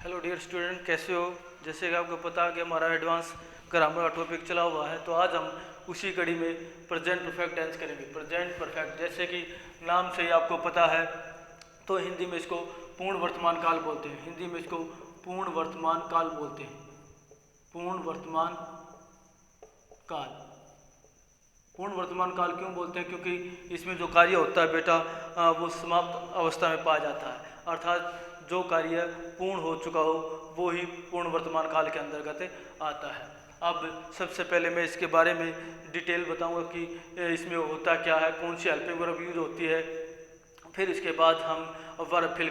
Hello dear student, कैसे हो। जैसे कि आपको पता है कि हमारा एडवांस ग्रामर का टॉपिक चला हुआ है, तो आज हम उसी कड़ी में प्रेजेंट परफेक्ट टेंस करेंगे। प्रेजेंट परफेक्ट जैसे कि नाम से ही आपको पता है, तो हिंदी में इसको पूर्ण वर्तमान काल बोलते हैं। हिंदी में इसको पूर्ण वर्तमान काल बोलते हैं। पूर्ण वर्तमान काल। पूर्ण वर्तमान काल क्यों बोलते हैं? क्योंकि इसमें जो कार्य होता है बेटा, वो समाप्त अवस्था में पाया जाता है। अर्थात जो कार्य पूर्ण हो चुका हो वो ही पूर्ण वर्तमान काल के अंतर्गत आता है। अब सबसे पहले मैं इसके बारे में डिटेल बताऊंगा कि इसमें होता क्या है, कौन सी हेल्पिंग वर्ब यूज होती है। फिर इसके बाद हम वर्ब फिल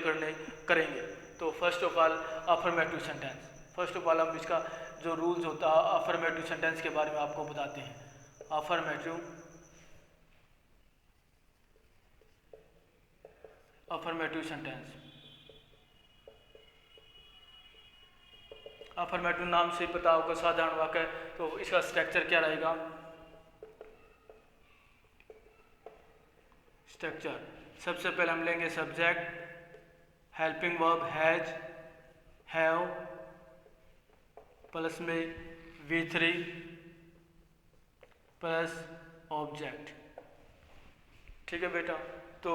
करेंगे। तो first of all affirmative sentence. First of all हम इसका जो रूल्स होता है अफर्मेटिव सेंटेंस के बारे में आपको बताते हैं। Affirmative sentence. अफर्मेटिव नाम से पता होगा साधारण वाक्य, तो इसका स्ट्रक्चर क्या रहेगा? स्ट्रक्चर सबसे पहले हम लेंगे subject, helping verb has, have, plus में V3 प्लस ऑब्जेक्ट। ठीक है बेटा। तो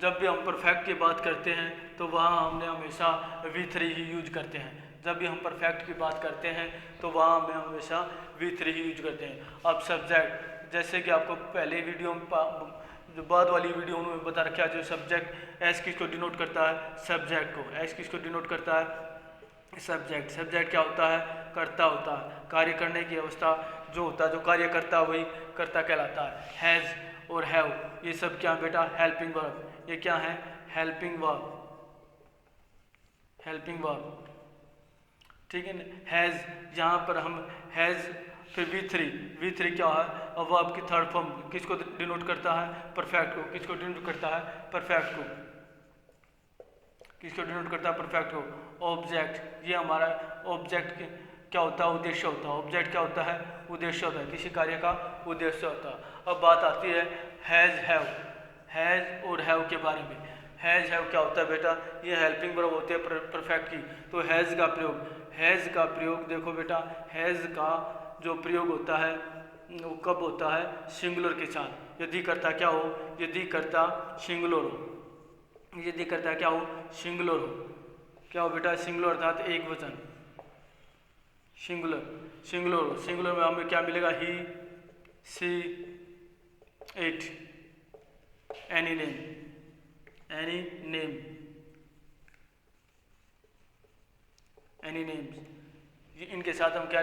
जब भी हम परफेक्ट की बात करते हैं तो वहाँ हमने हमेशा V3 ही यूज करते हैं। जब भी हम परफेक्ट की बात करते हैं तो वहाँ हमें हमेशा V3 ही यूज करते हैं। अब सब्जेक्ट, जैसे कि आपको पहले वीडियो में जो बाद वाली वीडियो में बता रखा है, जो सब्जेक्ट एस किसको डिनोट करता है? सब्जेक्ट को। एस किसको डिनोट करता है? सब्जेक्ट। सब्जेक्ट क्या होता है? कर्ता होता है। कार्य करने की अवस्था जो होता है, जो कार्य करता है वही कर्ता कहलाता है। हैज़ और हैव ये सब क्या बेटा? Helping verb. ये क्या है? Helping verb. हेल्पिंग वर्ब, ठीक है ना। हैज़, यहाँ पर हम हैज़, फिर V3 क्या है? अब वो आपकी थर्ड फॉर्म किसको डिनोट करता है? परफेक्ट को। किसको डिनोट करता है? परफेक्ट को। किसको डिनोट करता है? परफेक्ट को। ऑब्जेक्ट, ये हमारा ऑब्जेक्ट क्या होता है? उद्देश्य होता है। ऑब्जेक्ट क्या होता है? उद्देश्य होता है। किसी कार्य का उद्देश्य होता है। अब बात आती है हैज़, हैव। हैज़ और हैव के बारे में। हैज़ हैव क्या होता है बेटा? ये हेल्पिंग वर्ब होते हैं परफेक्ट की। तो हैज़ का प्रयोग, हैज़ का प्रयोग देखो बेटा, हैज़ का जो प्रयोग होता है वो कब होता है? सिंगुलर के साथ। यदि कर्ता क्या हो? यदि कर्ता सिंगुलर हो। यदि करता क्या हो? सिंगुलर हो। क्या हो बेटा? सिंगुलर अर्थात एक वचन। सिंगुलर। सिंगुलर हो। सिंगुलर में हमें क्या मिलेगा? He, she, it, any name. Any name. Any names. इनके साथ हम क्या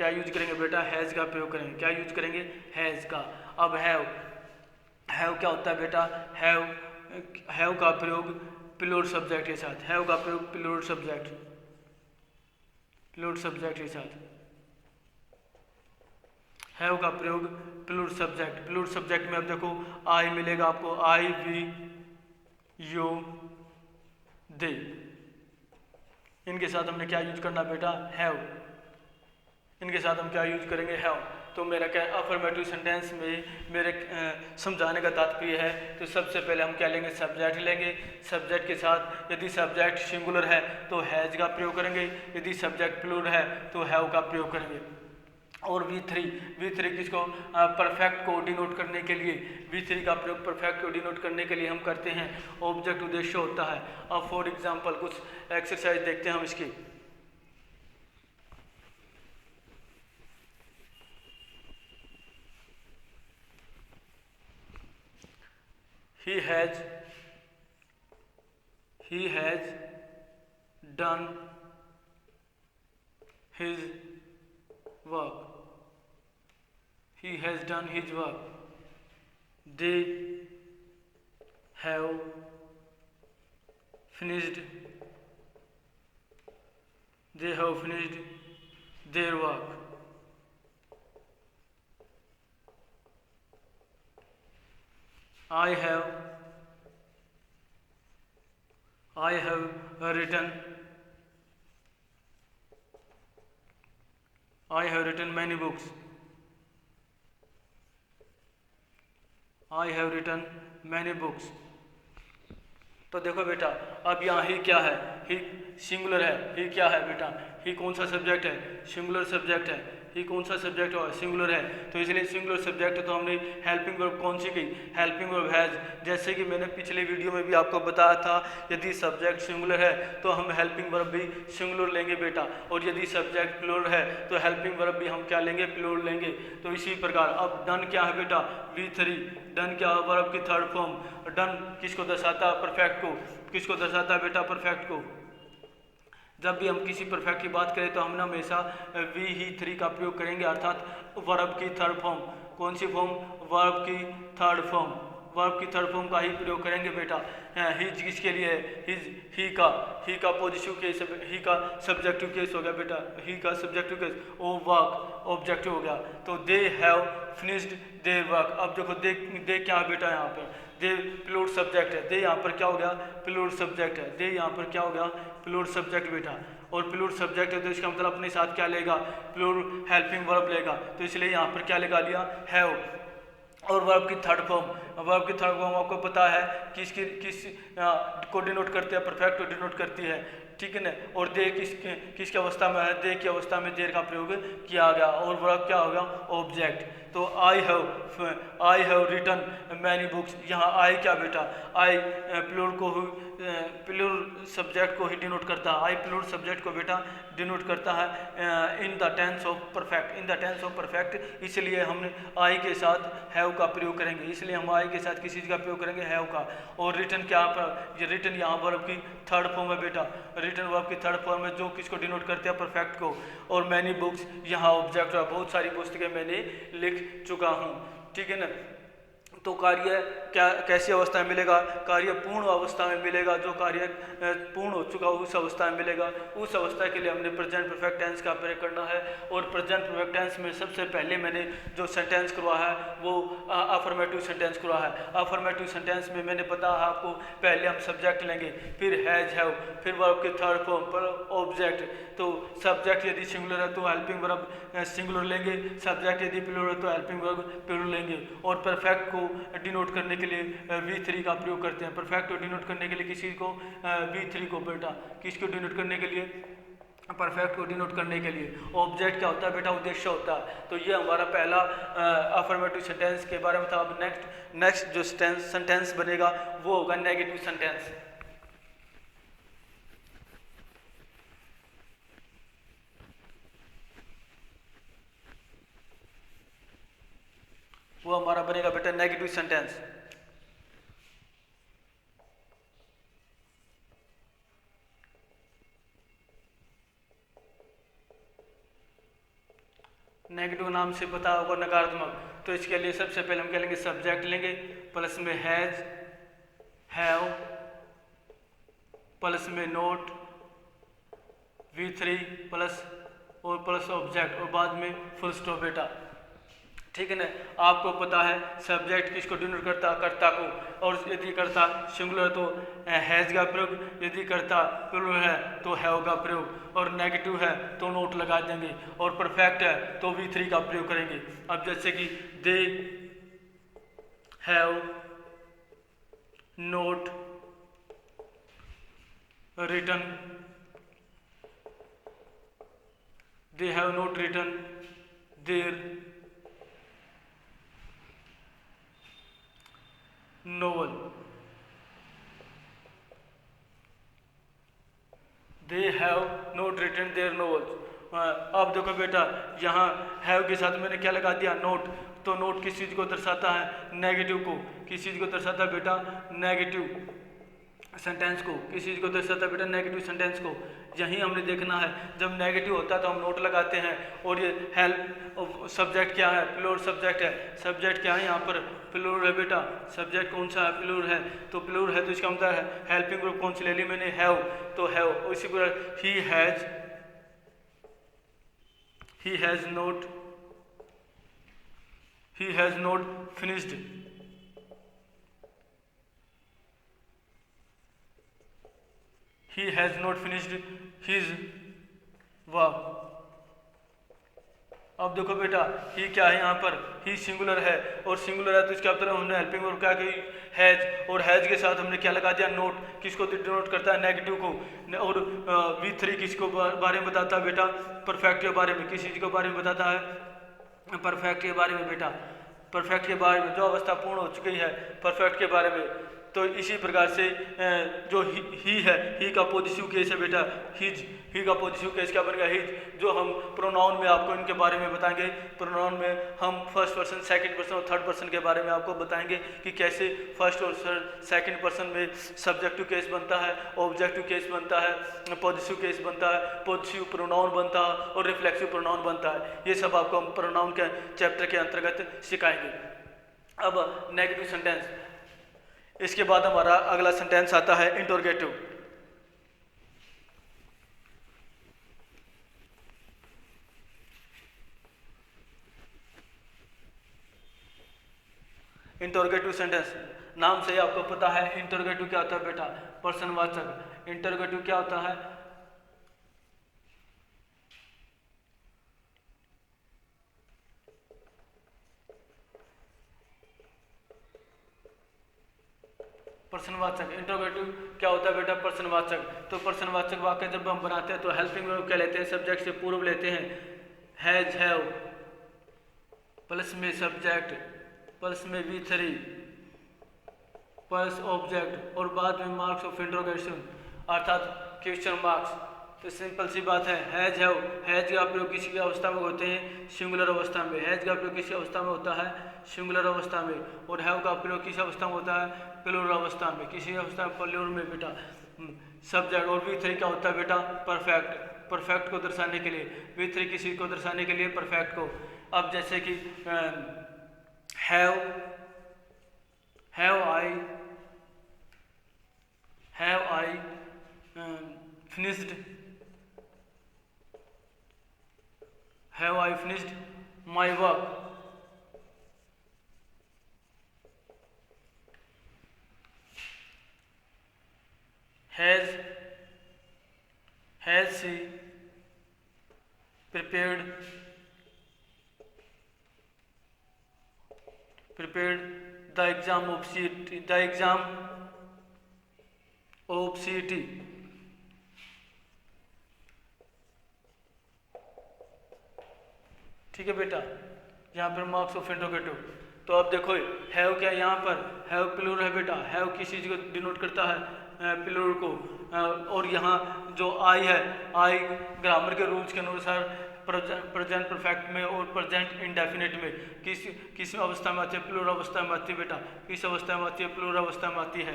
यूज करेंगे बेटा? हैज़ का प्रयोग करेंगे। क्या यूज करेंगे? हैज़ का। अब हैव। हैव क्या होता है बेटा? हैव का प्रयोग प्लूरल सब्जेक्ट के साथ। हैव का प्रयोग प्लूरल सब्जेक्ट के साथ। हैव का प्रयोग प्लूरल सब्जेक्ट में अब देखो आई मिलेगा आपको। आई, वी, यू, दे। इनके साथ हमने क्या यूज करना बेटा? हैव। इनके साथ हम क्या यूज करेंगे? हैव। तो मेरा क्या अफर्मेटिव सेंटेंस में मेरे समझाने का तात्पर्य है, तो सबसे पहले हम क्या लेंगे? सब्जेक्ट लेंगे। सब्जेक्ट के साथ यदि सब्जेक्ट सिंगुलर है तो हैज का प्रयोग करेंगे, यदि सब्जेक्ट प्लूरल है तो हैव का प्रयोग करेंगे। और V3 किसको? परफेक्ट को डिनोट करने के लिए। V3 का प्रयोग परफेक्ट को डिनोट करने के लिए हम करते हैं। ऑब्जेक्ट उद्देश्य होता है। अब फॉर एग्जांपल कुछ एक्सरसाइज देखते हैं हम इसकी। He has done his work. He has done his work. They have finished their work. I have written many books. I have written many books. तो देखो बेटा, अब यहाँ ही क्या है? ही सिंगुलर है, ही क्या है बेटा, ही कौन सा सब्जेक्ट है, सिंगुलर सब्जेक्ट है, ही कौन सा सब्जेक्ट है, सिंगुलर है, तो इसलिए सिंगुलर सब्जेक्ट है। तो हमने हेल्पिंग वर्ब कौन सी की, हेल्पिंग वर्ब हैज। जैसे कि मैंने पिछले वीडियो में भी आपको बताया था, यदि सब्जेक्ट सिंगुलर है तो हम हेल्पिंग वर्ब भी सिंगुलर लेंगे बेटा, और यदि सब्जेक्ट प्लूरल है तो हेल्पिंग वर्ब भी हम क्या लेंगे, प्लूरल लेंगे। तो इसी प्रकार अब डन क्या है बेटा, V3, डन क्या है, वर्ब की थर्ड फॉर्म। डन किसको दर्शाता है, परफेक्ट को। किसको दर्शाता है बेटा, परफेक्ट को। जब भी हम किसी परफेक्ट की बात करें तो हम हमेशा V3 का प्रयोग करेंगे, अर्थात वर्ब की थर्ड फॉर्म। कौन सी फॉर्म, वर्ब की थर्ड फॉर्म, वर्ब की थर्ड फॉर्म का ही प्रयोग करेंगे बेटा। हिज किसके लिए है, हिज, ही का पॉजिटिव केस, ही का सब्जेक्टिव केस हो गया बेटा, ही का सब्जेक्टिव केस, ओ वर्क ऑब्जेक्टिव हो गया। तो they have finished their work. अब देखो दे क्या है बेटा, यहाँ पर दे प्लूरल सब्जेक्ट है, दे यहाँ पर क्या हो गया, प्लूरल सब्जेक्ट है, दे यहाँ पर क्या हो गया, प्लूरल सब्जेक्ट बेटा। और प्लूरल सब्जेक्ट है तो इसका मतलब अपने साथ क्या लेगा, प्लूरल हेल्पिंग वर्ब लेगा, तो इसलिए यहाँ पर क्या लगा लिया, हैव। और वर्ब की थर्ड फॉर्म, वर्ब की थर्ड फॉर्म आपको पता है किस को डिनोट करते हैं, परफेक्ट को डिनोट करती है, ठीक है ना। और दे किसकी अवस्था में है, दे की अवस्था में देर का प्रयोग किया गया, और वर्ब क्या होगा, ऑब्जेक्ट। तो I have written many books, यहाँ आई क्या बेटा, आई प्लूरल को प्लूरल सब्जेक्ट को ही डिनोट करता है, आई प्लूरल सब्जेक्ट को बेटा डिनोट करता है in the tense of perfect, in the tense of perfect. इसलिए हम आई के साथ हैव का प्रयोग करेंगे, इसलिए हम आई के साथ किसी चीज़ का प्रयोग करेंगे, हैव का। और रिटन क्या पर, ये रिटन यहाँ वर्ब की थर्ड फॉर्म है बेटा, रिटन वर्ब की थर्ड फॉर्म है जो किसको डिनोट करते हैं, परफेक्ट को। और मैनी बुक्स यहाँ ऑब्जेक्ट है, बहुत सारी पुस्तकें मैंने लिख चुका हूँ, ठीक है ना। तो कार्य क्या कैसी अवस्था में मिलेगा, कार्य पूर्ण अवस्था में मिलेगा, जो कार्य पूर्ण हो चुका उस अवस्था में मिलेगा। उस अवस्था के लिए हमने प्रेजेंट परफेक्ट टेंस का प्रयोग करना है। और प्रेजेंट परफेक्ट टेंस में सबसे पहले मैंने जो सेंटेंस करवा है वो अफर्मेटिव सेंटेंस करवा है। अफर्मेटिव सेंटेंस में मैंने पता है आपको, पहले हम सब्जेक्ट लेंगे, फिर हैज हैव, फिर वर्ब के थर्ड फॉर्म पर ऑब्जेक्ट। तो सब्जेक्ट यदि सिंगुलर है तो हेल्पिंग वर्ब सिंगुलर लेंगे, सब्जेक्ट यदि प्लूरल है तो हेल्पिंग वर्ब प्लूरल लेंगे। और परफेक्ट को डिनोट करने के लिए V3 का प्रयोग करते हैं। परफेक्ट को डिनोट करने के लिए किसी को V3 को बेटा, किसको डिनोट करने के लिए, परफेक्ट को डिनोट करने के लिए। ऑब्जेक्ट क्या होता है बेटा, उद्देश्य होता है। तो ये हमारा पहला अफर्मेटिव सेंटेंस के बारे में था। अब नेक्स्ट जो सेंटेंस बनेगा वो होगा नेगेटिव सेंटेंस। वो हमारा बनेगा बेटा नेगेटिव सेंटेंस। नेगेटिव नाम से पता होगा नकारात्मक। तो इसके लिए सबसे पहले हम क्या लेंगे, सब्जेक्ट लेंगे, प्लस में हैज, हैव, प्लस में नोट, V3 प्लस और प्लस ऑब्जेक्ट, और बाद में फुल स्टॉप बेटा, ठीक है ना। आपको पता है सब्जेक्ट किसको डिनोट करता, कर्ता को। और यदि कर्ता सिंगुलर तो हैज का प्रयोग, यदि कर्ता प्लूरल है तो हैव का प्रयोग, और नेगेटिव है तो नोट लगा देंगे, और परफेक्ट है तो V3 का प्रयोग करेंगे। अब जैसे कि they have not written, they have not written their novel, they have not written their novels. अब देखो बेटा, यहाँ हैव के साथ मैंने क्या लगा दिया, नोट। तो नोट किस चीज़ को दर्शाता है, नेगेटिव को। किस चीज़ को दर्शाता है बेटा, नेगेटिव सेंटेंस को। किस चीज़ को दर्शाता है बेटा, नेगेटिव सेंटेंस को। यही हमने देखना है, जब नेगेटिव होता है तो हम नोट लगाते हैं। और ये हेल्प सब्जेक्ट क्या है, प्लूरल सब्जेक्ट है। सब्जेक्ट क्या है यहाँ पर, प्लूरल है बेटा। सब्जेक्ट कौन सा है, प्लूरल है। तो प्लूरल है तो इसका मतलब है हेल्पिंग वर्ब कौन सी ले ली मैंने, हैव। तो हैव। उसी प्रकार he has note finished, he has not finished his work, अब देखो बेटा ही क्या है, यहाँ पर ही सिंगुलर है और सिंगुलर है तो इसका मतलब हमने हेल्पिंग वर्ब क्या कही, हैज, और हैज के साथ हमने क्या लगा दिया, नोट। किसको डिनोट करता है, नेगेटिव को। और V3 किसको बारे में बताता है बेटा, परफेक्ट के बारे में। किस चीज़ के बारे में बताता है, परफेक्ट के बारे में बेटा, परफेक्ट के बारे में, जो अवस्था पूर्ण हो चुकी है परफेक्ट के बारे में। तो इसी प्रकार से जो ही है, ही का पॉजिटिव केस है बेटा, हिज, ही का पॉजिटिव केस क्या बनेगा, हिज। जो हम प्रोनाउन में आपको इनके बारे में बताएंगे, प्रोनाउन में हम फर्स्ट पर्सन, सेकंड पर्सन और थर्ड पर्सन के बारे में आपको बताएंगे कि कैसे फर्स्ट और सेकंड पर्सन में सब्जेक्टिव केस बनता है, ऑब्जेक्टिव केस बनता है, पॉजिटिव केस बनता है, पॉजिटिव प्रोनाउन बनता है और रिफ्लेक्सिव प्रोनाउन बनता है। ये सब आपको हम प्रोनाउन के चैप्टर के अंतर्गत सिखाएंगे। अब नेगेटिव सेंटेंस, इसके बाद हमारा अगला सेंटेंस आता है इंटरोगेटिव। इंटरोगेटिव सेंटेंस, नाम से ही आपको पता है इंटरोगेटिव क्या होता है बेटा, प्रश्नवाचक। इंटरोगेटिव क्या होता है, प्रश्नवाचक। इंटरोगेटिव क्या होता है बेटा, प्रश्नवाचक। तो प्रश्नवाचक वाक्य जब हम बनाते हैं तो हेल्पिंग वर्ब क्या लेते हैं, सब्जेक्ट से पूर्व लेते हैं, हैज, हैव, प्लस में सब्जेक्ट, प्लस में V3, प्लस ऑब्जेक्ट और बाद में मार्क्स ऑफ इंटरोगेशन अर्थात क्वेश्चन मार्क्स। तो सिंपल सी बात है, हैज, हैव, हैज का प्रयोग किसी अवस्था में होते हैं, सिंगुलर अवस्था में। हैज का प्रयोग किसी अवस्था में होता है, सिंगुलर अवस्था में। और हैव का प्रयोग किस अवस्था में होता है, प्लूरल अवस्था में। किसी अवस्था में प्लूरल में बेटा। सब्जेक्ट। और V3 क्या होता है बेटा, परफेक्ट, परफेक्ट को दर्शाने के लिए। V3 किसी को दर्शाने के लिए, परफेक्ट को। अब जैसे कि have I finished, have I finished my work. Has she prepared the exam of CET, ठीक है बेटा। यहाँ पर मार्क्स ऑफ इंटरोगेटिव। तो अब देखो हैव क्या, यहाँ पर हैव प्लूरल है बेटा, हैव किस चीज़ को डिनोट करता है, प्लूरल को। और यहाँ जो आई है, आई ग्रामर के रूल्स के अनुसार प्रेजेंट परफेक्ट में और प्रेजेंट इंडेफिनिट में किस अवस्था में आती है, प्लूरल अवस्था में आती है बेटा। किस अवस्था में आती है, प्लूरल अवस्था में आती है।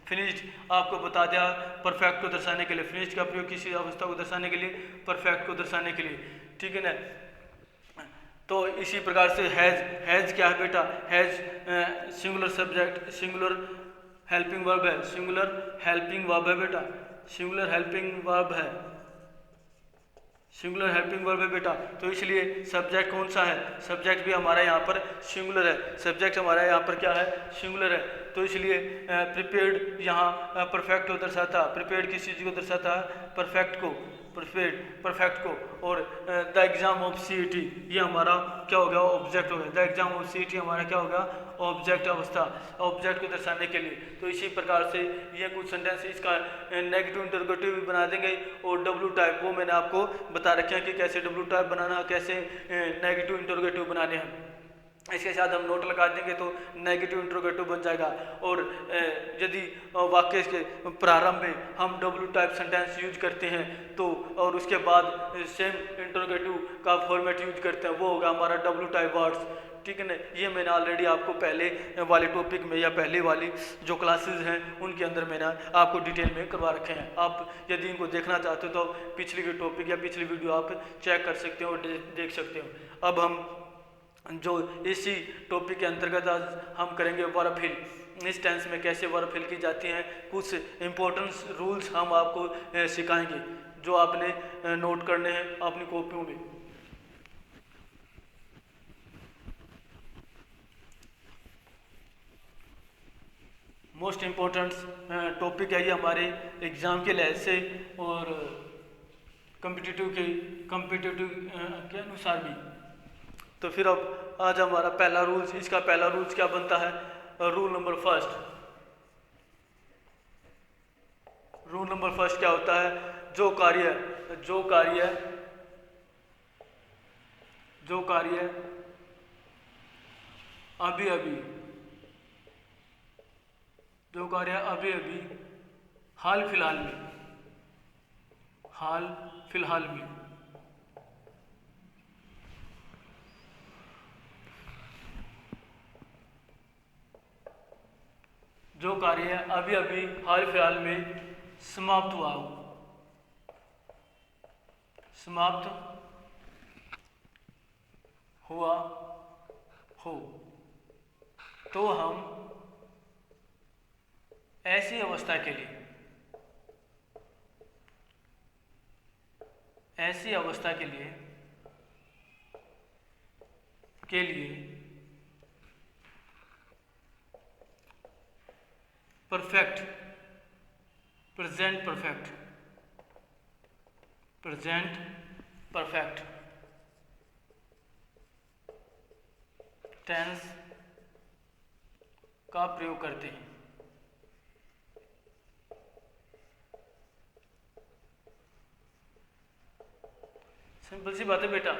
फिनिश्ड आपको बता दिया परफेक्ट को दर्शाने के लिए। फिनिश्ड का प्रयोग किसी अवस्था को दर्शाने के लिए, परफेक्ट को दर्शाने के लिए, ठीक है ना। तो इसी प्रकार से हैज क्या है बेटा, has singular subject, singular helping verb है, सिंगुलर हेल्पिंग वर्ब है बेटा, सिंगुलर हेल्पिंग वर्ब है, सिंगुलर हेल्पिंग वर्ब है बेटा। तो इसलिए सब्जेक्ट कौन सा है, सब्जेक्ट भी हमारा यहाँ पर सिंगुलर है, सब्जेक्ट हमारा यहाँ पर क्या है, सिंगुलर है। तो इसलिए प्रिपेयर्ड यहाँ परफेक्ट को दर्शाता, प्रिपेयर्ड किस चीज़ को दर्शाता है, परफेक्ट को, परफेक्ट को। और द एग्जाम ऑफ CET ये हमारा क्या हो गया, ऑब्जेक्ट हो गया। द एग्जाम ऑफ CET हमारा क्या होगा, ऑब्जेक्ट अवस्था, ऑब्जेक्ट को दर्शाने के लिए। तो इसी प्रकार से ये कुछ सेंटेंस इसका नेगेटिव इंटरोगेटिव भी बना देंगे। और W टाइप वो मैंने आपको बता रखे हैं कि कैसे W टाइप बनाना, कैसे नेगेटिव इंटरोगेटिव बनाने हैं। इसके साथ हम नोट लगा देंगे तो नेगेटिव इंटरोगेटिव बन जाएगा। और यदि वाक्य के प्रारंभ में हम W टाइप सेंटेंस यूज करते हैं तो, और उसके बाद सेम इंटरोगेटिव का फॉर्मेट यूज करते हैं, वो होगा हमारा W टाइप वर्ड्स, ठीक है ना। ये मैंने ऑलरेडी आपको पहले वाले टॉपिक में या पहले वाली जो क्लासेस हैं उनके अंदर मैंने आपको डिटेल में करवा रखे हैं। आप यदि इनको देखना चाहते हो तो पिछली के टॉपिक या पिछली वीडियो आप चेक कर सकते हो और देख सकते हो। अब हम जो इसी टॉपिक के अंतर्गत आज हम करेंगे वर्ब फिल। इस टेंस में कैसे वर्ब फिल की जाती हैं, कुछ इम्पोर्टेंस रूल्स हम आपको सिखाएंगे जो आपने नोट करने हैं अपनी कॉपियों में। मोस्ट इम्पोर्टेंट टॉपिक है ये हमारे एग्ज़ाम के लिहाज से और कॉम्पिटिटिव के अनुसार भी। तो फिर अब आज हमारा पहला रूल्स, इसका पहला रूल्स क्या बनता है? Rule number first, rule number first क्या होता है? जो कार्य अभी अभी हाल फिलहाल में जो कार्य अभी अभी हाल फिलहाल में समाप्त हुआ हो, तो हम ऐसी अवस्था के लिए प्रेजेंट परफेक्ट टेंस का प्रयोग करते हैं। सिंपल सी बात है बेटा।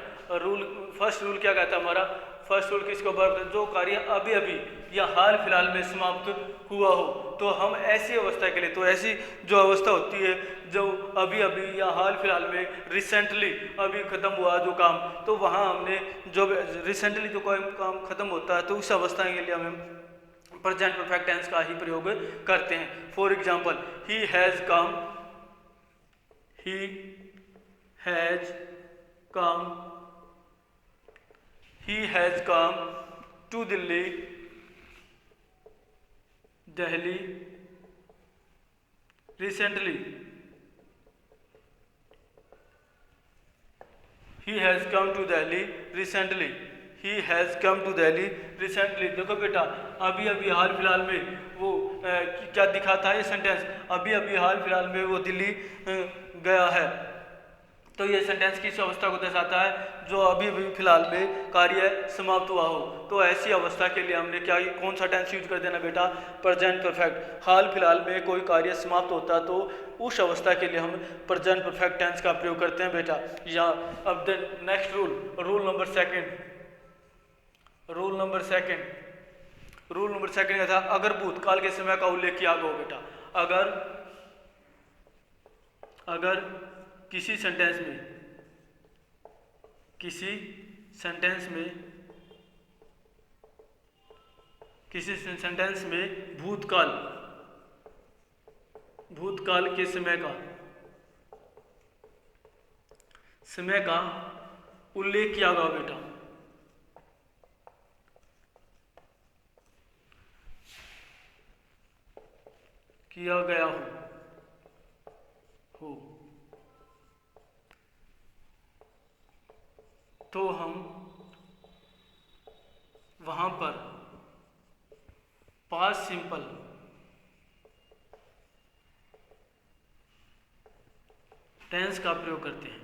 फर्स्ट रूल क्या कहता है हमारा? फर्स्ट रूल किसको बोलते हैं? जो कार्य अभी अभी या हाल फिलहाल में समाप्त हुआ हो, तो हम ऐसी अवस्था के लिए, तो ऐसी जो अवस्था होती है जो अभी अभी या हाल फिलहाल में रिसेंटली अभी खत्म हुआ जो काम, तो वहाँ हमने जो रिसेंटली जो कोई काम खत्म होता है तो उस अवस्था के लिए हम प्रेजेंट परफेक्ट टेंस का ही प्रयोग करते हैं। For example, he has come to Delhi recently. He has come to Delhi recently. देखो बेटा, अभी अभी हाल फिलहाल में वो क्या दिखाता है ये सेंटेंस? अभी अभी हाल फिलहाल में वो दिल्ली गया है। तो ये सेंटेंस किस अवस्था को दर्शाता है? जो अभी अभी फिलहाल में कार्य समाप्त हुआ हो। तो ऐसी अवस्था के लिए हमने कौन सा टेंस यूज कर देना बेटा? Present perfect. हाल फिलहाल में कोई कार्य समाप्त होता है तो उस अवस्था के लिए हम प्रेजेंट परफेक्ट टेंस का प्रयोग करते हैं बेटा। या अब नेक्स्ट रूल नंबर सेकंड क्या था? अगर भूतकाल के समय का उल्लेख किया गया हो बेटा, अगर किसी सेंटेंस में भूतकाल के समय का उल्लेख किया गया बेटा, किया गया हो तो हम वहां पर पास्ट सिंपल टेंस का प्रयोग करते हैं।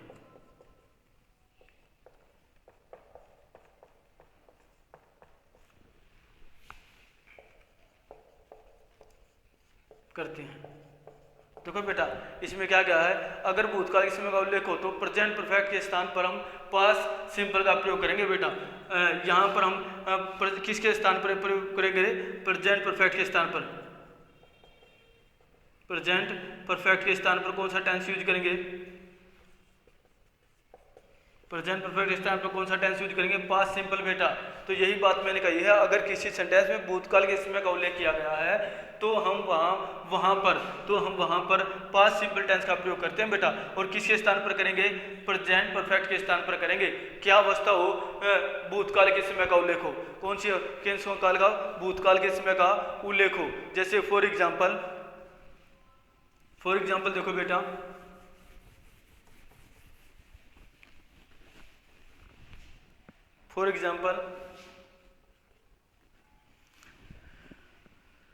देखो बेटा, इसमें क्या है? अगर भूतकाल के समय का उल्लेख हो तो प्रेजेंट परफेक्ट के स्थान पर हम पास्ट सिंपल का प्रयोग करेंगे बेटा। यहाँ पर हम किसके स्थान पर प्रयोग करेंगे? प्रेजेंट परफेक्ट के स्थान पर। प्रेजेंट परफेक्ट के स्थान पर कौन सा टेंस यूज करेंगे? प्रेजेंट परफेक्ट के स्थान पर कौन सा टेंस यूज करेंगे? पास्ट सिंपल बेटा। तो यही बात मैंने कही है, अगर किसी सेंटेंस में भूतकाल के समय का उल्लेख किया गया है तो हम वहां पर पास्ट सिंपल टेंस का प्रयोग करते हैं बेटा। और किसके स्थान पर करेंगे? प्रेजेंट परफेक्ट के स्थान पर करेंगे। क्या अवस्था हो? भूतकाल के समय का उल्लेख हो। कौन सी? काल का? भूतकाल के समय का उल्लेख हो। जैसे फॉर एग्जाम्पल देखो बेटा, for example,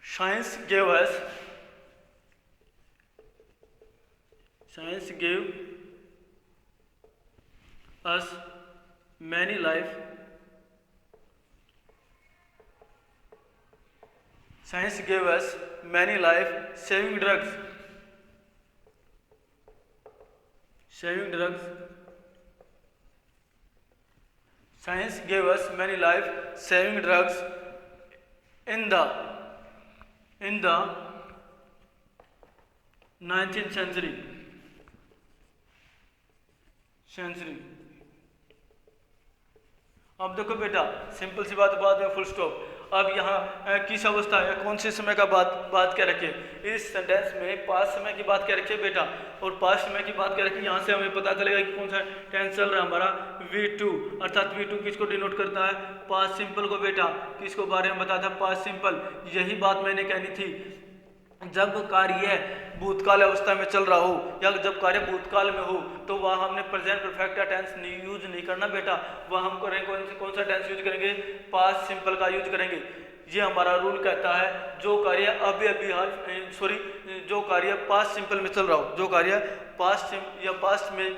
Science gave us many life Science gave us many life saving drugs. Saving drugs. Science gave us many life saving drugs in the 19th century. अब देखो बेटा, सिंपल सी बात, बाद में फुल स्टॉप। अब यहाँ किस अवस्था है, कौन से समय का बात क्या रखिए, इस सेंटेंस में पास्ट समय की बात क्या रखिए बेटा, और पास्ट समय की बात क्या रखिए। यहाँ से हमें पता चलेगा कि कौन सा टेंस चल रहा है हमारा, V2, अर्थात V2 किसको डिनोट करता है, पास्ट सिंपल को बेटा। किसको बारे में बताया था, पास्ट सिंपल। यही बात मैंने कहनी थी, जब कार्य भूतकाल अवस्था में चल रहा हो या जब कार्य भूतकाल में हो तो वह हमने प्रेजेंट परफेक्ट का टेंस यूज नहीं करना बेटा, वह हम करेंगे कौन सा टेंस यूज करेंगे, पास्ट सिंपल का यूज करेंगे। ये हमारा रूल कहता है जो कार्य जो कार्य पास्ट सिंपल में चल रहा हो, जो कार्य पास्ट में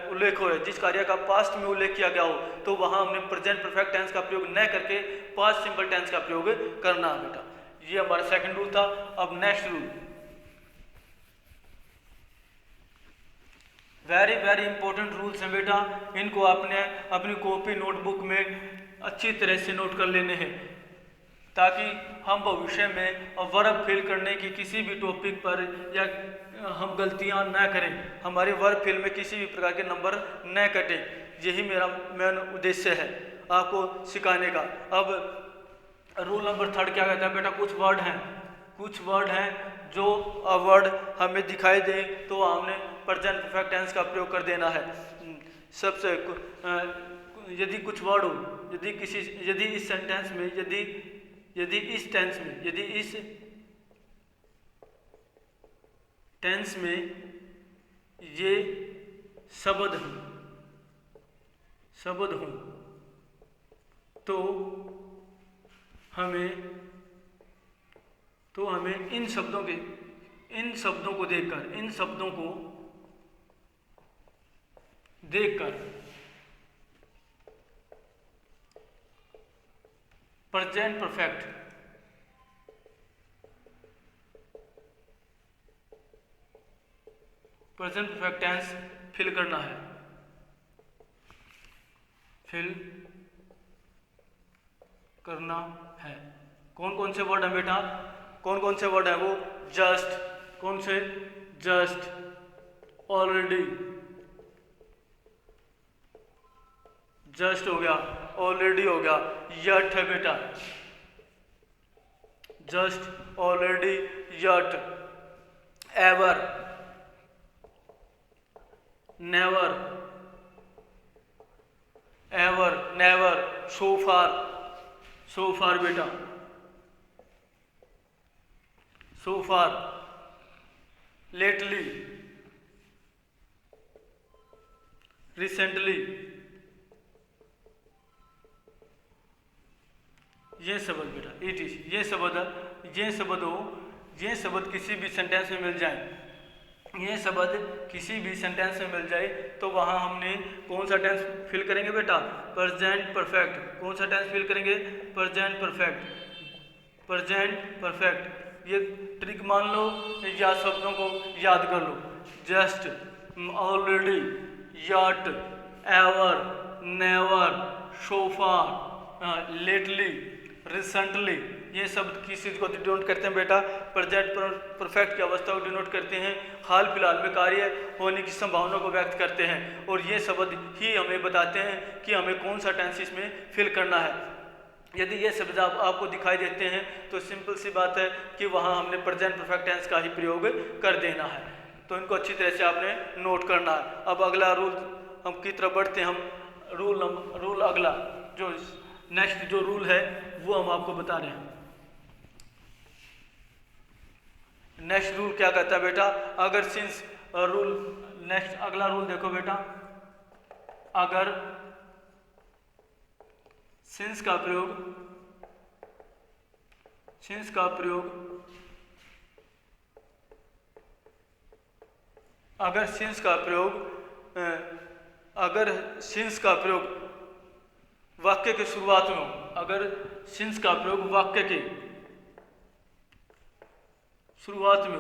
उल्लेख हो, जिस कार्य का पास्ट में उल्लेख किया गया हो, तो वहां हमने प्रेजेंट परफेक्ट टेंस का प्रयोग न करके पास्ट सिंपल टेंस का प्रयोग करना है बेटा। ये हमारा सेकंड रूल था। अब next rule, very very important rules हैं बेटा, इनको आपने अपनी कॉपी नोटबुक में अच्छी तरह से नोट कर लेने हैं ताकि हम भविष्य में वर्ब फिल करने की किसी भी टॉपिक पर या हम गलतियां न करें, हमारे वर्ब फिल में किसी भी प्रकार के नंबर न कटे। यही मेरा मेन उद्देश्य है आपको सिखाने का। अब रूल नंबर 3 क्या कहता है बेटा, कुछ वर्ड हैं जो वर्ड हमें दिखाई दे तो हमने प्रेजेंट परफेक्ट टेंस का प्रयोग कर देना है। सबसे यदि कुछ वर्ड हो, यदि इस सेंटेंस में यदि इस टेंस में ये शब्द हों तो हमें इन शब्दों को देखकर प्रेजेंट परफेक्ट टेंस फिल करना है। कौन कौन से वर्ड है बेटा, कौन कौन से वर्ड है वो, जस्ट, कौन से, जस्ट, ऑलरेडी, जस्ट हो गया, ऑलरेडी हो गया, यट है बेटा, just, already, yet, ever, never, so far बेटा, so far, lately, recently, ये शब्द बेटा, इट इज, ये शब्द किसी भी सेंटेंस में मिल जाए, तो वहाँ हमने कौन सा टेंस फिल करेंगे बेटा, प्रेजेंट परफेक्ट। कौन सा टेंस फिल करेंगे, प्रेजेंट परफेक्ट। ये ट्रिक मान लो या शब्दों को याद कर लो, just, already, yet, ever, never, so far, lately, recently, ये शब्द किस चीज़ को डिनोट करते हैं बेटा, प्रेजेंट परफेक्ट की अवस्था को डिनोट करते हैं, हाल फिलहाल में कार्य होने की संभावना को व्यक्त करते हैं, और ये शब्द ही हमें बताते हैं कि हमें कौन सा टेंस इसमें फिल करना है। यदि ये शब्द आपको दिखाई देते हैं तो सिंपल सी बात है कि वहाँ हमने प्रेजेंट परफेक्ट टेंस का ही प्रयोग कर देना है। तो इनको अच्छी तरह से आपने नोट करना है। अब अगला रूल हम की तरफ बढ़ते हैं, हम रूल अगला जो नेक्स्ट जो रूल है वो हम आपको बता रहे हैं। नेक्स्ट रूल क्या कहता है बेटा, अगर सिंस रूल, नेक्स्ट अगला रूल देखो बेटा, अगर सिंस का प्रयोग अगर सिंस का प्रयोग वाक्य के शुरुआत में हो, अगर सिंस का प्रयोग वाक्य के शुरुआत में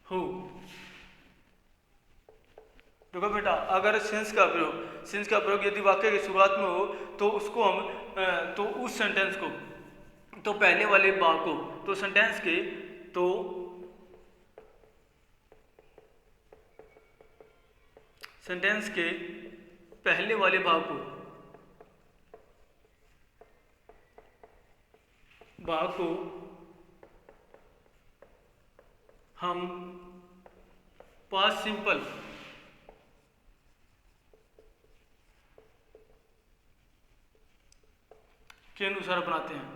हो। देखो बेटा, अगर सिंस का प्रयोग यदि वाक्य की शुरुआत में हो तो उसको हम तो उस सेंटेंस को, तो पहले वाले भाग को, तो सेंटेंस के पहले वाले भाग को हम पास्ट सिंपल के अनुसार बनाते हैं।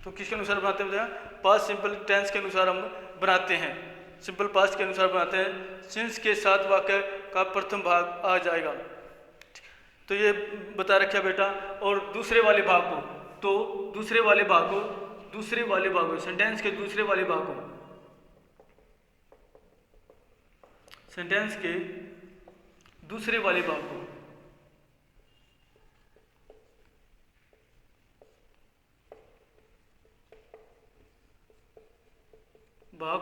तो किसके अनुसार बनाते हैं? पास्ट सिंपल टेंस के अनुसार हम बनाते हैं, सिंपल पास्ट के अनुसार बनाते हैं। सिंस के साथ वाक्य का प्रथम भाग आ जाएगा। तो ये बता रखा बेटा। और दूसरे वाले भाग को, तो दूसरे वाले भाग को सेंटेंस के दूसरे वाले भाग को, सेंटेंस के दूसरे वाले भाग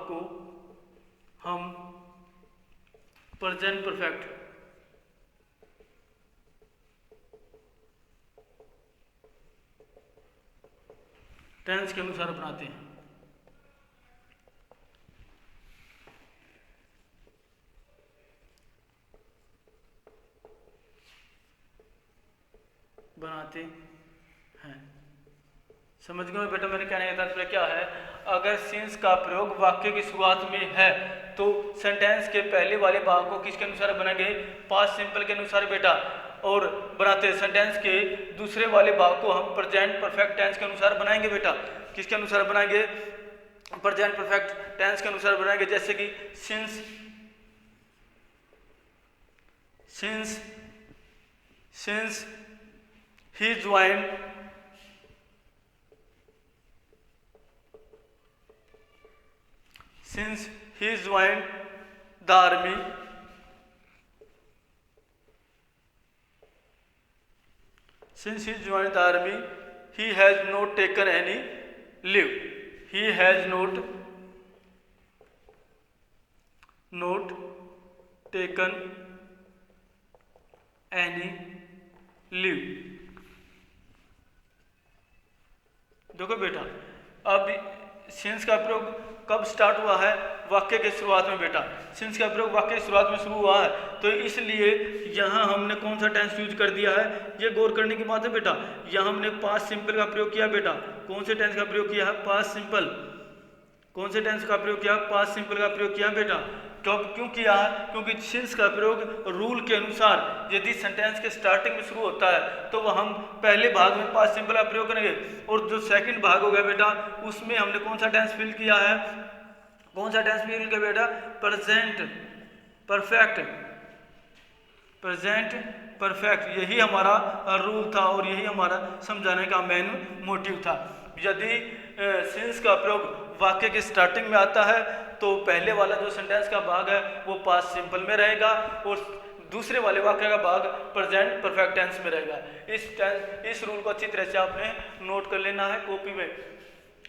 को हम प्रेजेंट परफेक्ट टेंस के अनुसार बनाते हैं। समझ गए बेटा मैंने कहने का तात्पर्य क्या है? अगर सिंस का प्रयोग वाक्य की शुरुआत में है तो सेंटेंस के पहले वाले भाग को किसके अनुसार बनाएंगे? पास्ट सिंपल के अनुसार बेटा। और बनाते हैं सेंटेंस के दूसरे वाले भाग को हम प्रेजेंट परफेक्ट टेंस के अनुसार बनाएंगे बेटा। किसके अनुसार बनाएंगे? प्रेजेंट परफेक्ट टेंस के अनुसार बनाएंगे। जैसे कि since he joined the army, he has not taken any leave. He has not taken any leave. देखो बेटा, अब सिंस का प्रयोग कब स्टार्ट हुआ है? वाक्य के शुरुआत में बेटा। सिंस का प्रयोग वाक्य की शुरुआत में शुरू हुआ है, तो इसलिए यहाँ हमने कौन सा टेंस यूज कर दिया है? ये गौर करने की बात है बेटा। यहाँ हमने पास्ट सिंपल का प्रयोग किया बेटा। कौन से टेंस का प्रयोग किया है? Past simple. कौन से टेंस का प्रयोग किया? पास्ट सिंपल का प्रयोग किया बेटा। क्यों किया है? क्योंकि सिंस का प्रयोग रूल के अनुसार यदि सेंटेंस के स्टार्टिंग में शुरू होता है तो वह हम पहले भाग में पास्ट सिंपल का प्रयोग करेंगे, और जो सेकंड भाग हो गया बेटा उसमें हमने कौन सा टेंस फिल किया है? कौन सा टेंस फिल किया बेटा? Present perfect. यही हमारा रूल था और यही हमारा समझाने का मेन मोटिव था। यदि सिंस का प्रयोग वाक्य के स्टार्टिंग में आता है तो पहले वाला जो सेंटेंस का भाग है वो पास्ट सिंपल में रहेगा और दूसरे वाले वाक्य का भाग प्रेजेंट परफेक्ट टेंस में रहेगा। इस रूल को अच्छी तरह से आपने नोट कर लेना है कॉपी में।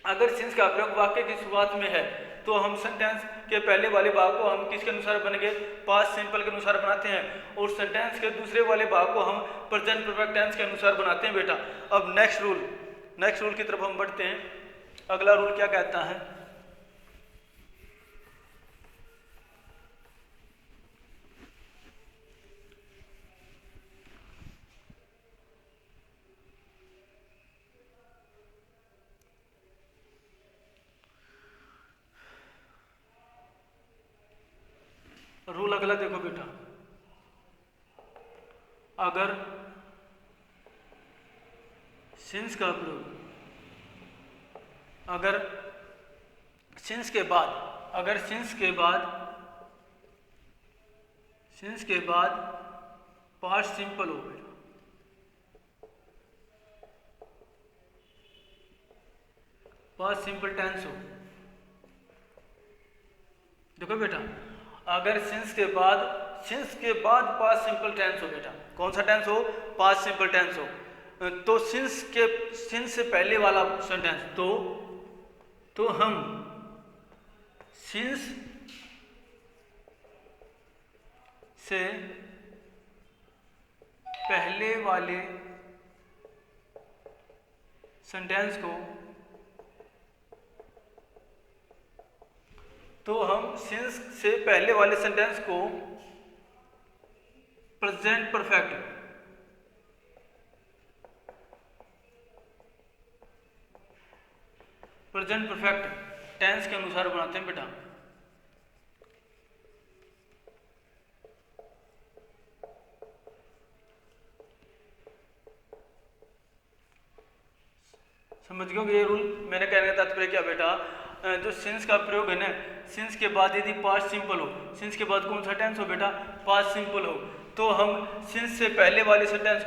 अगर सिंस का प्रयोग वाक्य की शुरुआत में है तो हम सेंटेंस के पहले वाले भाग को हम किसके अनुसार बनेंगे? पास्ट सिंपल के अनुसार बनाते हैं, और सेंटेंस के दूसरे वाले भाग को हम प्रेजेंट परफेक्ट टेंस के अनुसार बनाते हैं बेटा। अब नेक्स्ट रूल की तरफ हम बढ़ते हैं। अगला रूल क्या कहता है? रूल अगला देखो बेटा, अगर सिंस का प्रयोग अगर सिंस के बाद पास्ट सिंपल हो बेटा, पास्ट सिंपल टेंस हो, देखो बेटा, अगर सिंस के बाद पास्ट सिंपल टेंस हो बेटा, कौन सा टेंस हो? पास्ट सिंपल टेंस हो, तो सिंस से पहले वाला सेंटेंस तो हम सिंस से पहले वाले सेंटेंस को सिंस से पहले वाले सेंटेंस को प्रेजेंट परफेक्ट टेंस के अनुसार बनाते हैं बेटा। समझ गए ये रूल? मैंने कहने का तात्पर्य क्या बेटा, जो सिंस का प्रयोग है ना, सिंस के बाद यदि पास्ट सिंपल हो, सिंस के बाद कौन सा टेंस हो बेटा? पास्ट सिंपल हो, तो हम सिंस से पहले वाले सेंटेंस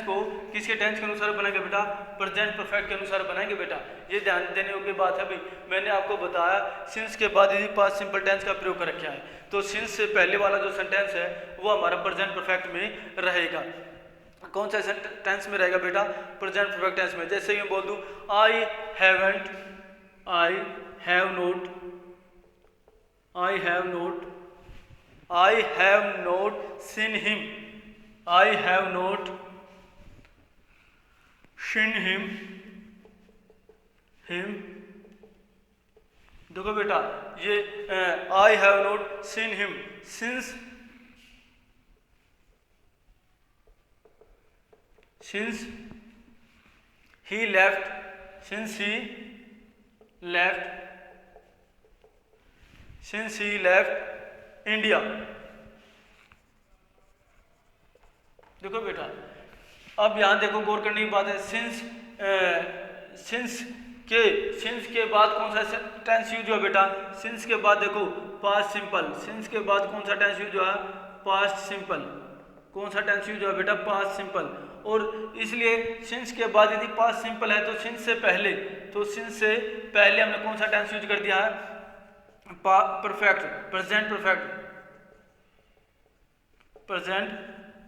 को किसके टेंस के अनुसार बनाएंगे बेटा? प्रेजेंट परफेक्ट के अनुसार बनाएंगे बेटा। ये ध्यान देने योग्य बात है भाई। मैंने आपको बताया सिंस के बाद यदि पास्ट सिंपल टेंस का प्रयोग कर रखा है, तो सिंस से पहले वाला जो सेंटेंस है वो हमारा प्रेजेंट परफेक्ट में रहेगा। कौन सा टेंस में रहेगा बेटा? प्रेजेंट परफेक्ट टेंस में। जैसे मैं बोल दूं I have not seen him, देखो बेटा, ये I have not seen him, since he left India। देखो बेटा, अब यहां देखो, गौर करने की बात है, सिंस के बाद कौन सा टेंस यूज हुआ बेटा? सिंस के बाद देखो पास्ट सिंपल, सिंस के बाद कौन सा टेंस यूज हुआ? Past simple. कौन सा टेंस यूज हुआ बेटा? Past simple. और इसलिए सिंस के बाद यदि पास्ट सिंपल है तो सिंस से पहले हमने कौन सा टेंस यूज कर दिया है? Present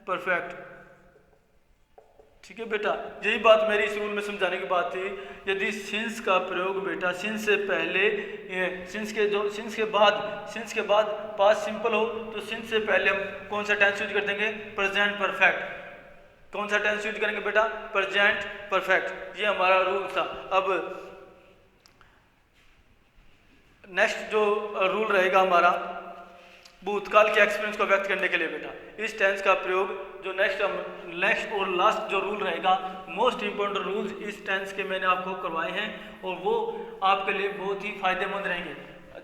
perfect. ठीक है बेटा, यही बात मेरी इस रूल में समझाने की बात थी। यदि सिंस का प्रयोग बेटा सिंस से पहले, सिंस के बाद पास्ट सिंपल हो, तो सिंस से पहले हम कौन सा टेंस यूज कर देंगे? Present perfect. कौन सा टेंस यूज करेंगे बेटा? Present perfect. ये हमारा रूल था। अब नेक्स्ट जो रूल रहेगा हमारा भूतकाल के एक्सपीरियंस को व्यक्त करने के लिए बेटा, इस टेंस का प्रयोग जो नेक्स्ट और लास्ट जो रूल रहेगा, मोस्ट इंपोर्टेंट रूल्स इस टेंस के मैंने आपको करवाए हैं और वो आपके लिए बहुत ही फायदेमंद रहेंगे।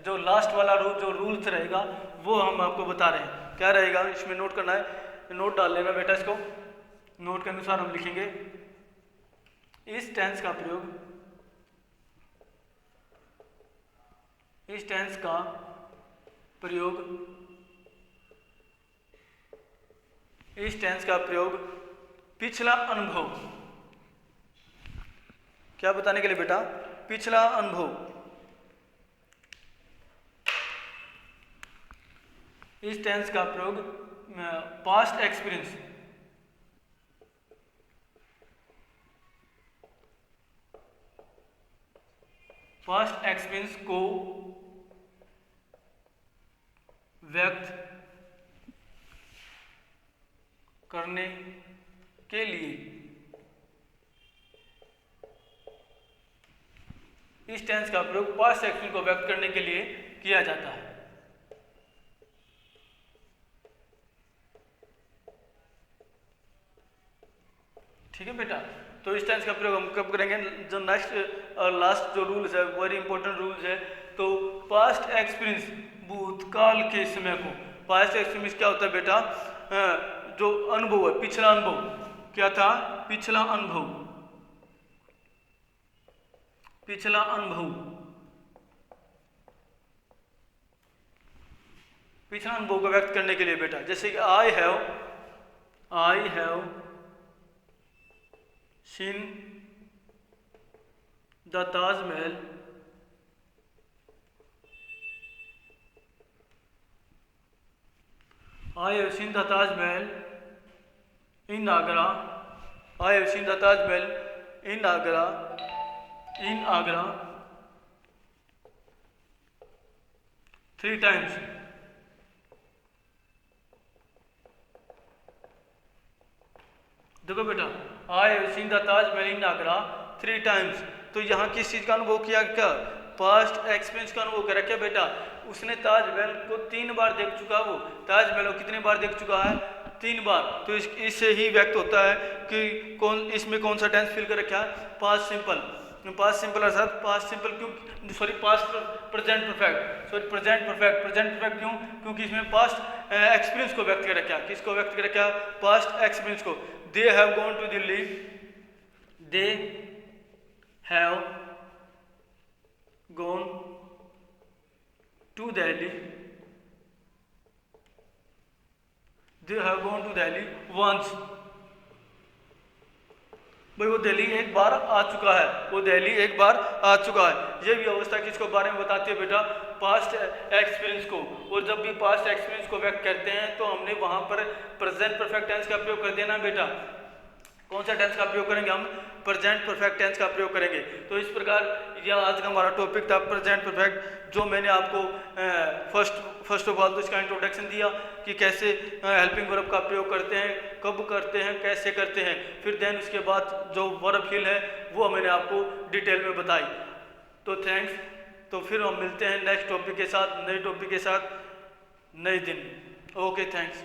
जो लास्ट वाला जो रूल्स रहेगा वो हम आपको बता रहे हैं। क्या रहेगा इसमें नोट करना है, नोट डाल लेना बेटा। इसको नोट के अनुसार हम लिखेंगे, इस टेंस का प्रयोग पिछला अनुभव, क्या बताने के लिए बेटा? पिछला अनुभव। इस टेंस का प्रयोग पास्ट एक्सपीरियंस, को व्यक्त करने के लिए, इस टेंस का प्रयोग पास्ट एक्शन को व्यक्त करने के लिए किया जाता है। ठीक है बेटा, तो इस टेंस का प्रयोग हम कब करेंगे? जो नेक्स्ट और लास्ट जो रूल्स है, वेरी इंपॉर्टेंट रूल्स है। तो पास्ट एक्सपीरियंस, भूतकाल के समय को, पास्ट एक्सपीरियंस क्या होता है बेटा? जो अनुभव है, पिछला अनुभव। क्या था? पिछला अनुभव को व्यक्त करने के लिए बेटा, जैसे कि I have seen the Taj Mahal I have seen the Taj Mahal in Agra. I have seen the Taj Mahal in Agra. In Agra 3 times. देखो बेटा, I have seen the Taj Mahal in Agra 3 times. तो यहाँ किस चीज़ का अनुभव किया? क्या पास्ट एक्सपीरियंस का अनुभव करा क्या बेटा? उसने ताजमहल को 3 बार देख चुका। वो ताजमहल को कितने बार देख चुका है? 3 बार। तो इससे ही व्यक्त होता है कि इसमें कौन सा टेंस फिल कर रखा है? Past simple. पास्ट सिंपल अर्थात पास्ट सिंपल क्यों, sorry past present perfect, sorry present perfect. Present perfect क्यों? क्योंकि इसमें पास्ट एक्सपीरियंस को व्यक्त कर रखा है। किसको व्यक्त कर रखा है? पास्ट एक्सपीरियंस को। They have gone to Delhi, they have gone to Delhi, they have gone to Delhi once. भाई वो दिल्ली एक बार आ चुका है, वो दिल्ली एक बार आ चुका है। ये भी अवस्था किसको बारे में बताती है बेटा? पास्ट एक्सपीरियंस को। और जब भी पास्ट एक्सपीरियंस को व्यक्त करते हैं तो हमने वहां पर प्रेजेंट परफेक्ट टेंस का प्रयोग कर देना बेटा। कौन सा टेंस का प्रयोग करेंगे हम? प्रेजेंट परफेक्ट टेंस का प्रयोग करेंगे। तो इस प्रकार यह आज का हमारा टॉपिक था प्रेजेंट परफेक्ट, जो मैंने आपको फर्स्ट ऑफ ऑल तो इसका इंट्रोडक्शन दिया कि कैसे हेल्पिंग वर्ब का प्रयोग करते हैं, कब करते हैं, कैसे करते हैं। फिर देन उसके बाद जो वर्ब हिल है वो मैंने आपको डिटेल में बताई। तो थैंक्स। तो फिर हम मिलते हैं नेक्स्ट टॉपिक के साथ, नए टॉपिक के साथ, नए दिन। Okay, thanks.